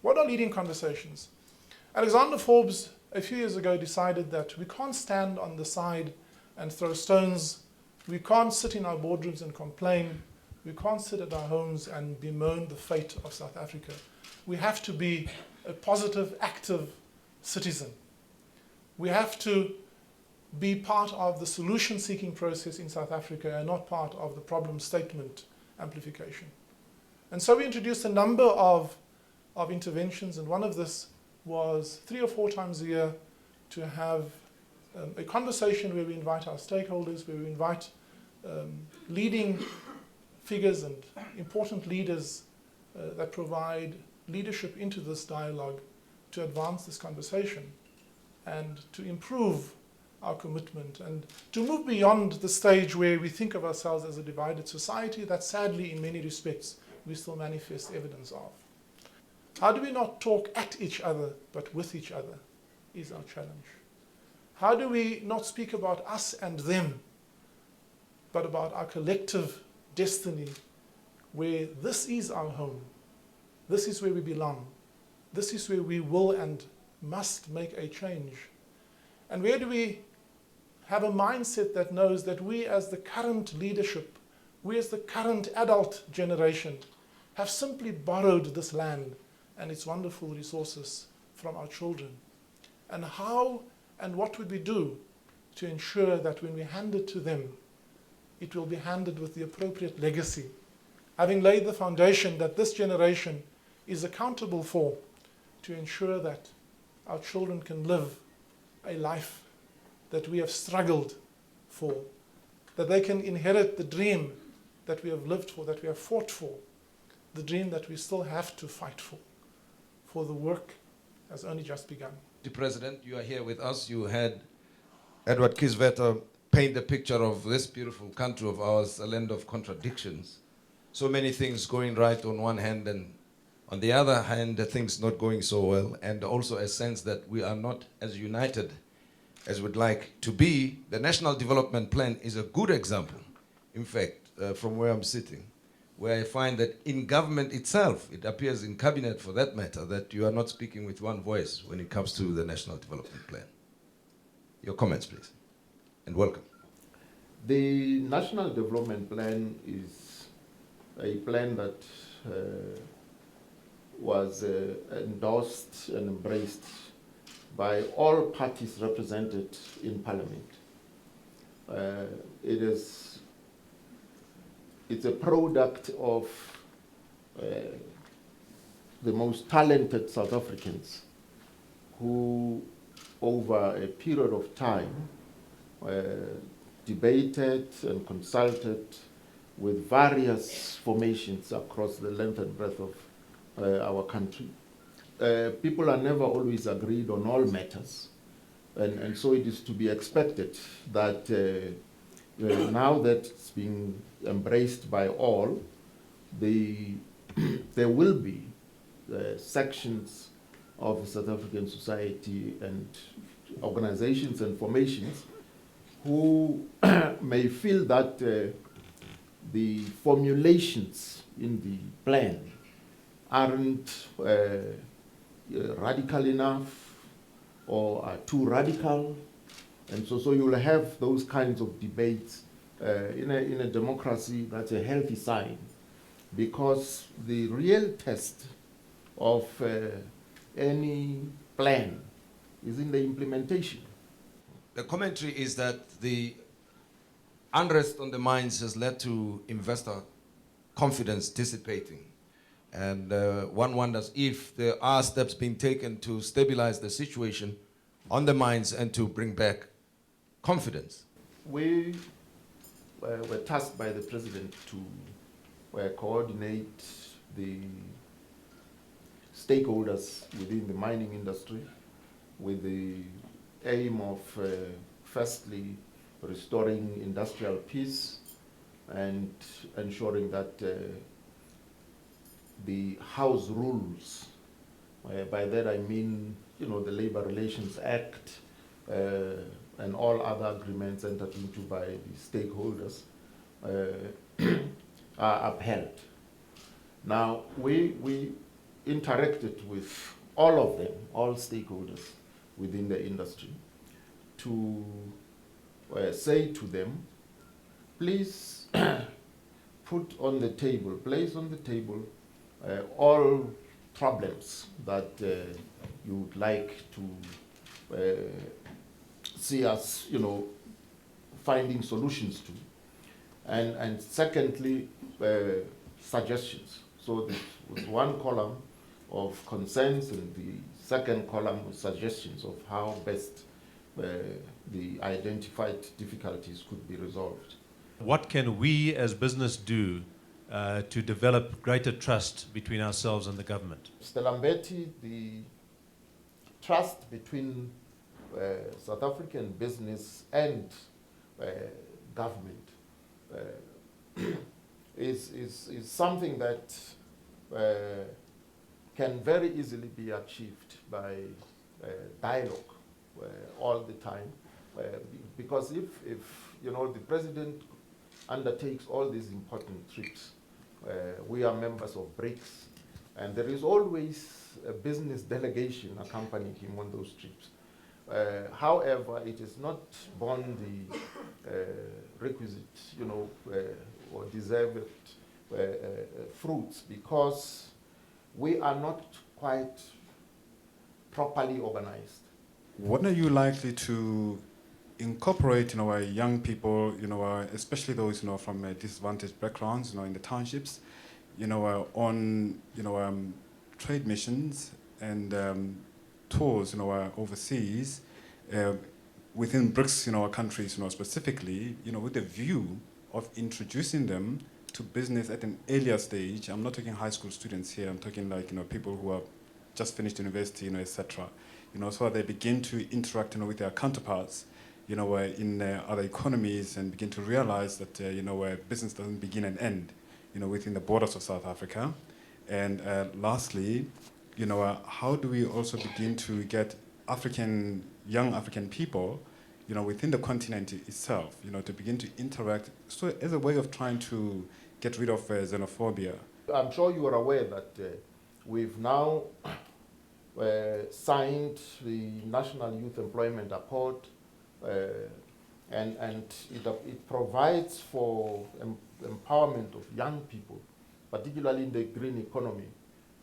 What are leading conversations? Alexander Forbes a few years ago decided that we can't stand on the side and throw stones. We can't sit in our boardrooms and complain. We can't sit at our homes and bemoan the fate of South Africa. We have to be a positive, active citizen. We have to be part of the solution-seeking process in South Africa and not part of the problem statement amplification. And so we introduced a number of interventions, and one of this was 3 or 4 times a year to have a conversation where we invite our stakeholders, where we invite leading figures and important leaders that provide leadership into this dialogue to advance this conversation and to improve our commitment and to move beyond the stage where we think of ourselves as a divided society that sadly in many respects we still manifest evidence of. How do we not talk at each other but with each other is our challenge. How do we not speak about us and them but about our collective destiny where this is our home, this is where we belong, this is where we will and must make a change. And where do we have a mindset that knows that we as the current leadership, we as the current adult generation have simply borrowed this land and its wonderful resources from our children. And how and what would we do to ensure that when we hand it to them, it will be handed with the appropriate legacy, having laid the foundation that this generation is accountable for, to ensure that our children can live a life that we have struggled for, that they can inherit the dream that we have lived for, that we have fought for, the dream that we still have to fight for the work has only just begun. The President, you are here with us. You had Edward Kieswetter paint the picture of this beautiful country of ours, a land of contradictions. So many things going right on one hand, and on the other hand, the things not going so well, and also a sense that we are not as united as we'd like to be. The National Development Plan is a good example, in fact, from where I'm sitting, where I find that in government itself, it appears in cabinet for that matter, that you are not speaking with one voice when it comes to the National Development Plan. Your comments, please, and welcome. The National Development Plan is a plan that was endorsed and embraced by all parties represented in Parliament. It's a product of the most talented South Africans who, over a period of time, debated and consulted with various formations across the length and breadth of our country. People are never always agreed on all matters, and so it is to be expected that now that it's being embraced by all, there will be sections of South African society and organizations and formations who may feel that the formulations in the plan aren't radical enough or are too radical. And so you'll have those kinds of debates. In a democracy, that's a healthy sign, because the real test of any plan is in the implementation. The commentary is that the unrest on the mines has led to investor confidence dissipating. And one wonders if there are steps being taken to stabilize the situation on the mines and to bring back confidence. We were tasked by the President to coordinate the stakeholders within the mining industry with the aim of firstly restoring industrial peace and ensuring that the house rules, by that I mean, the Labor Relations Act and all other agreements entered into by the stakeholders are upheld. Now, we interacted with all of them, all stakeholders within the industry, to say to them, please put on the table, place on the table all problems that you would like to see us, finding solutions to. And secondly, suggestions. So there was one column of concerns, and the second column was suggestions of how best the identified difficulties could be resolved. What can we as business do to develop greater trust between ourselves and the government? Mr. Lambetti, the trust between South African business and government is something that can very easily be achieved by dialogue all the time. Because if the president undertakes all these important trips, we are members of BRICS, and there is always a business delegation accompanying him on those trips. However, it is not borne the requisite, or deserved fruits, because we are not quite properly organized. What are you likely to incorporate, our young people, especially those, from disadvantaged backgrounds, in the townships, on, trade missions and tours, overseas, within BRICS, countries, specifically, with the view of introducing them to business at an earlier stage? I'm not talking high school students here. I'm talking like, people who are just finished university, etc. So they begin to interact, with their counterparts, in other economies, and begin to realize that, business doesn't begin and end, within the borders of South Africa. And lastly, how do we also begin to get young African people, within the continent itself, to begin to interact, so as a way of trying to get rid of xenophobia? I'm sure you are aware that we've now signed the National Youth Employment Accord, and it provides for empowerment of young people, particularly in the green economy.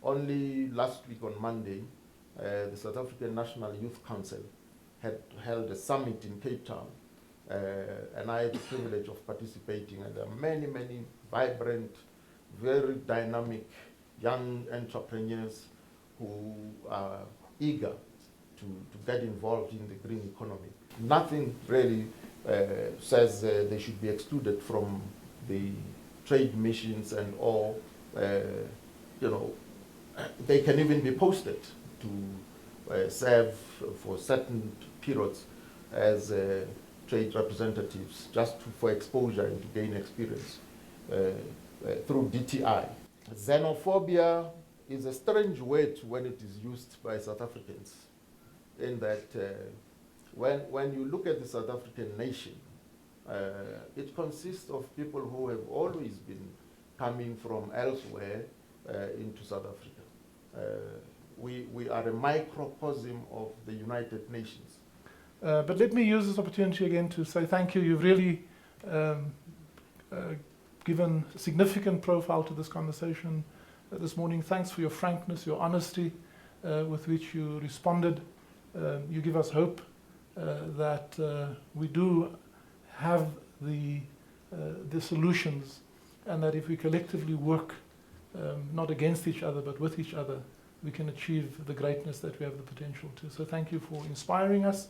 Only last week on Monday, the South African National Youth Council had held a summit in Cape Town, and I had the privilege of participating, and there are many, many vibrant, very dynamic young entrepreneurs who are eager to get involved in the green economy. Nothing really says they should be excluded from the trade missions and all. They can even be posted to serve for certain periods as trade representatives, just for exposure and to gain experience through DTI. Xenophobia is a strange word when it is used by South Africans, in that when you look at the South African nation, it consists of people who have always been coming from elsewhere into South Africa. We are a microcosm of the United Nations. But let me use this opportunity again to say thank you. You've really given significant profile to this conversation this morning. Thanks for your frankness, your honesty with which you responded. You give us hope that we do have the solutions, and that if we collectively work not against each other but with each other, we can achieve the greatness that we have the potential to. So thank you for inspiring us,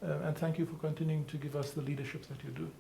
and thank you for continuing to give us the leadership that you do.